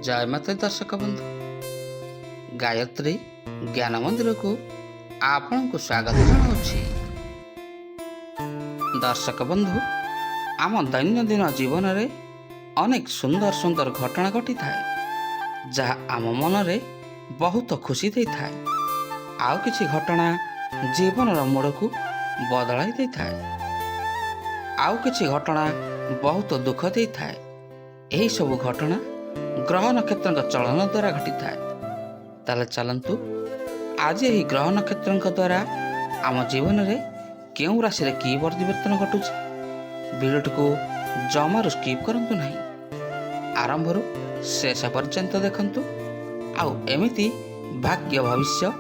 जय माता दर्शक बंधु गायत्री ज्ञान मंदिर को आपण को स्वागत जनाऊँगी। दर्शक बंधु आम दैनंदिन जीवन में अनेक सुंदर सुंदर घटना घटी थाए जहाँ आम मन में बहुत खुशी दे थाए। आउ किछि घटना जीवन मोड़ को बदलाई दे थाए। आउ किछि घटना बहुत दुख दे थाए। यही सब घटना ग्रह नक्षत्र चलन द्वारा घटी थाए। ताले चलंतु आज यही ग्रह नक्षत्र द्वारा आम जीवन में क्यों राशि कि परिवर्तन घटुचे वीडियोटी को जमारू स्किप करंतु नहीं। आरंभरू शेष पर्यंत देखंतु। आउ एमिति भाग्य भविष्य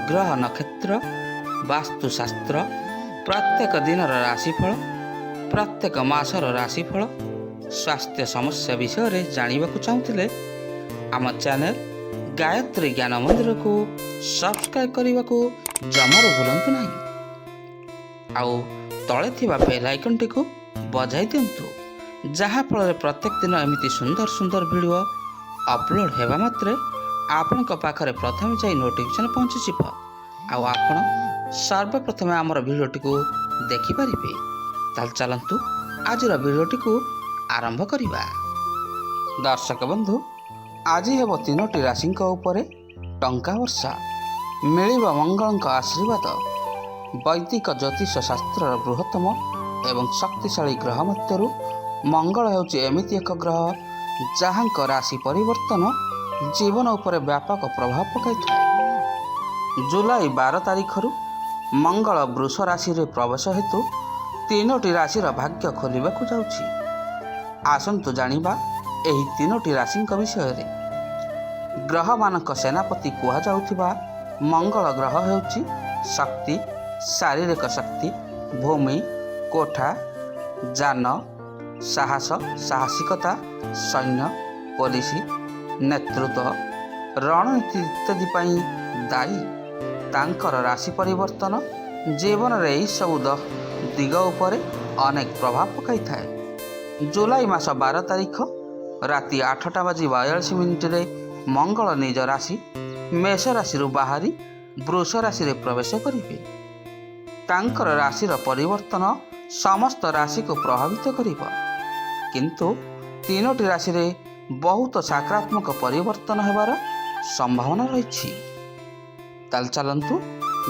ग्रह नक्षत्र वास्तुशास्त्र प्रत्येक दिन राशिफल प्रत्येक मासर राशिफल स्वास्थ्य समस्या विषय रे जानिबा को चाहूतिले आम चैनल गायत्री ज्ञान मंदिर को सब्सक्राइब करने को जमारू भूलंतु नहीं। आउ तले थिबा बेल आइकन टी को बजाई दिंतु जहाँ फल प्रत्येक दिन एमिति सुंदर सुंदर वीडियो अपलोड हेबा मात्रे आपण पाखरे प्रथम जाई नोटिफिकेशन पहुँची जिवो। आउ आपण सर्वप्रथमे आमर वीडियोटी को देखि परिबे। ताल चलंतु आजर वीडियोटी को आरंभ करिबा। दर्शक बंधु आज हेब तीनोटी राशि उपरे टंका वर्षा मिलिबा मंगल आशीर्वाद। वैदिक ज्योतिष शास्त्र बृहत्तम एवं शक्तिशाली ग्रह मध्यरु मंगल हेउची एमिति एक ग्रह जहांक राशि परिवर्तन जीवन उपरे व्यापक प्रभाव पकाई। जुलाई 12 तारिखरु मंगल वृष राशि रे प्रवेश हेतु तीनोटी राशिर भाग्य खोलिबाकु जाउछि। आसंतु जानिबा एही तीनोटी राशि विषय रे। ग्रह मानक सेनापति कुहा जाउथिबा मंगल ग्रह हेउछि शक्ति शारीरिक शक्ति भूमि कोठा जान साहस साहसिकता सैन्य पुलिस नेतृत्व रणनीति इत्यादि पई दायी। तांकर राशि परिवर्तन जीवन रे एही सब दिग उपरे अनेक प्रभाव पकाई थाए। जुलाई मास 12 तारिख राति 8:42 रे मंगल निज राशि मेष राशि बाहरी वृष राशि रे प्रवेश करिवे। तांकर राशिर परिवर्तन समस्त राशि को प्रभावित करिବ, किंतु तीनोटी राशि रे बहुत सकारात्मक परिवर्तन हेबार संभावना रही। ताल चलंतु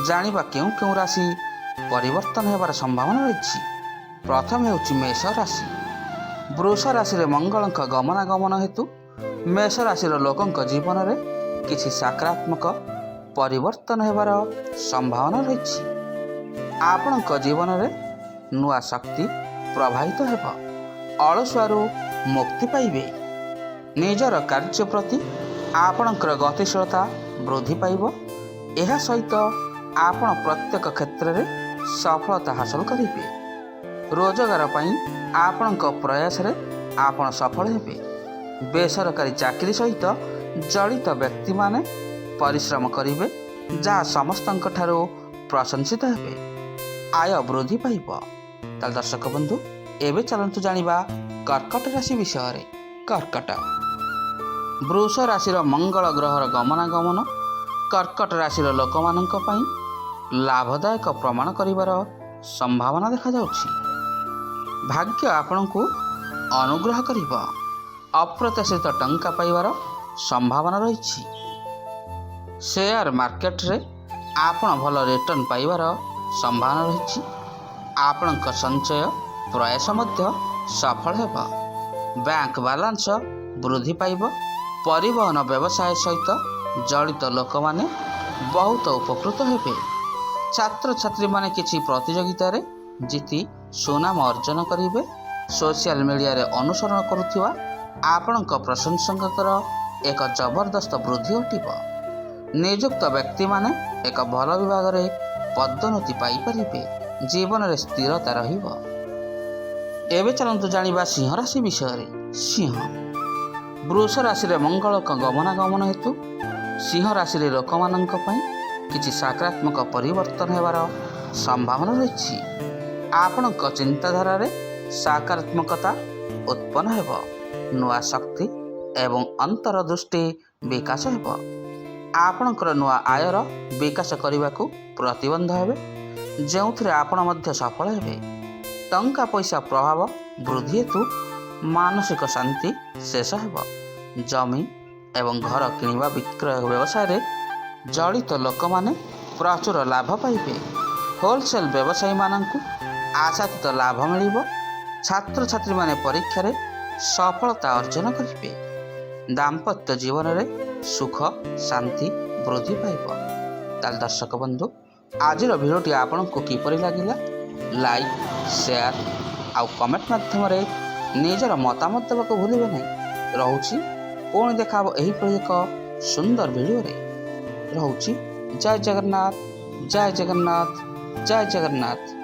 जानिबा क्यों क्यों राशि परिवर्तन हेबार संभावना रही। प्रथम हेउछि मेष राशि। वृष राशि रे मंगल गमनागमन हेतु मेष राशि लोकंक जीवन रे किछि सकारात्मक परिवर्तन हेबार संभावना रही। आपणक जीवन रे नुआ शक्ति प्रभावित हेब, अलसुआरू मुक्ति पाइबे। निजर कार्य प्रति आपणकर गतिशीलता वृद्धि पाइब। एहा सहित आपण प्रत्येक क्षेत्र रे सफलता हासिल करिवे। रोजगार पई आपणक प्रयास रे आपण सफल हेबे। बेसरकारी चाकरी सहित जड़ित व्यक्ति माने परिश्रम करिवे जहाँ समस्तंक ठारू प्रशंसित हेबे। आय वृद्धि पाइब। ताल दर्शक बंधु एबे चलंतु जानिबा कर्कट राशि विषय रे। कर्कट वृष राशिर मंगल ग्रहर गमनागमन कर्कट राशिर लोकमानंक पई लाभदायक प्रमाण करिवार संभावना देखा जाउछि। भाग्य आपणको अनुग्रह करिब। अप्रत्याशित टंका पाइबार संभावना रही। शेयर मार्केट रे आपण भल रिटर्न पाइबार संभावना रही। आपणक संचय प्रयास मध्य सफल हेब। बैंक बैलेंस वृद्धि पाइब। परिवहन व्यवसाय सहित जड़ित लोक माने बहुत उपकृत हेबे। छात्र छात्री माने किछि प्रतियोगिता रे जीति सुनाम अर्जन करिवे। सोशल मीडिया रे अनुसरण करुथिबा आपणक प्रशंसकतर एक जबरदस्त वृद्धि घटिब। नियुक्त व्यक्ति माने एक भल विभाग रे पदोन्नति पाई परिबे। जीवन रे स्थिरता रहिब। एबे चलंतु जानिबा सिंह राशि विषय रे। सिंह वृष राशि रे मंगल गमनागमन हेतु सिंह राशि रे लोकमानंक पई किछि सकारात्मक परिवर्तन हेबार संभावना रही। आपणक चिंताधारा रे सकारात्मकता उत्पन्न हेब। नुआ शक्ति ଏବଂ ଅନ୍ତର୍ଦୃଷ୍ଟି ବିକାଶ ହେବ। ଆପଣଙ୍କର ନୂଆ ଆୟର ବିକାଶ କରିବାକୁ ପ୍ରତିବନ୍ଧ ହେବେ, ଯେଉଁଥିରେ ଆପଣ ମଧ୍ୟ ସଫଳ ହେବେ। ଟଙ୍କା ପଇସା ପ୍ରଭାବ ବୃଦ୍ଧି ହେତୁ ମାନସିକ ଶାନ୍ତି ଶେଷ ହେବ। ଜମି ଏବଂ ଘର କିଣିବା ବିକ୍ରୟ ବ୍ୟବସାୟରେ ଜଡ଼ିତ ଲୋକମାନେ ପ୍ରଚୁର ଲାଭ ପାଇବେ। ହୋଲସେଲ୍ ବ୍ୟବସାୟୀମାନଙ୍କୁ ଆଶାତୀତ ଲାଭ ମିଳିବ। ଛାତ୍ରଛାତ୍ରୀମାନେ ପରୀକ୍ଷାରେ ସଫଳତା ଅର୍ଜନ କରିବେ। ଦାମ୍ପତ୍ୟ ଜୀବନରେ ସୁଖ ଶାନ୍ତି ବୃଦ୍ଧି ପାଇବ। ତାହେଲେ ଦର୍ଶକ ବନ୍ଧୁ, ଆଜିର ଭିଡ଼ିଓଟି ଆପଣଙ୍କୁ କିପରି ଲାଗିଲା? ଲାଇକ୍, ସେୟାର ଆଉ କମେଣ୍ଟ ମାଧ୍ୟମରେ ନିଜର ମତାମତ ଦେବାକୁ ଭୁଲିବେ ନାହିଁ। ରହୁଛି, ପୁଣି ଦେଖା ହେବ ଏହିପରି ଏକ ସୁନ୍ଦର ଭିଡ଼ିଓରେ। ରହୁଛି। ଜୟ ଜଗନ୍ନାଥ, ଜୟ ଜଗନ୍ନାଥ, ଜୟ ଜଗନ୍ନାଥ।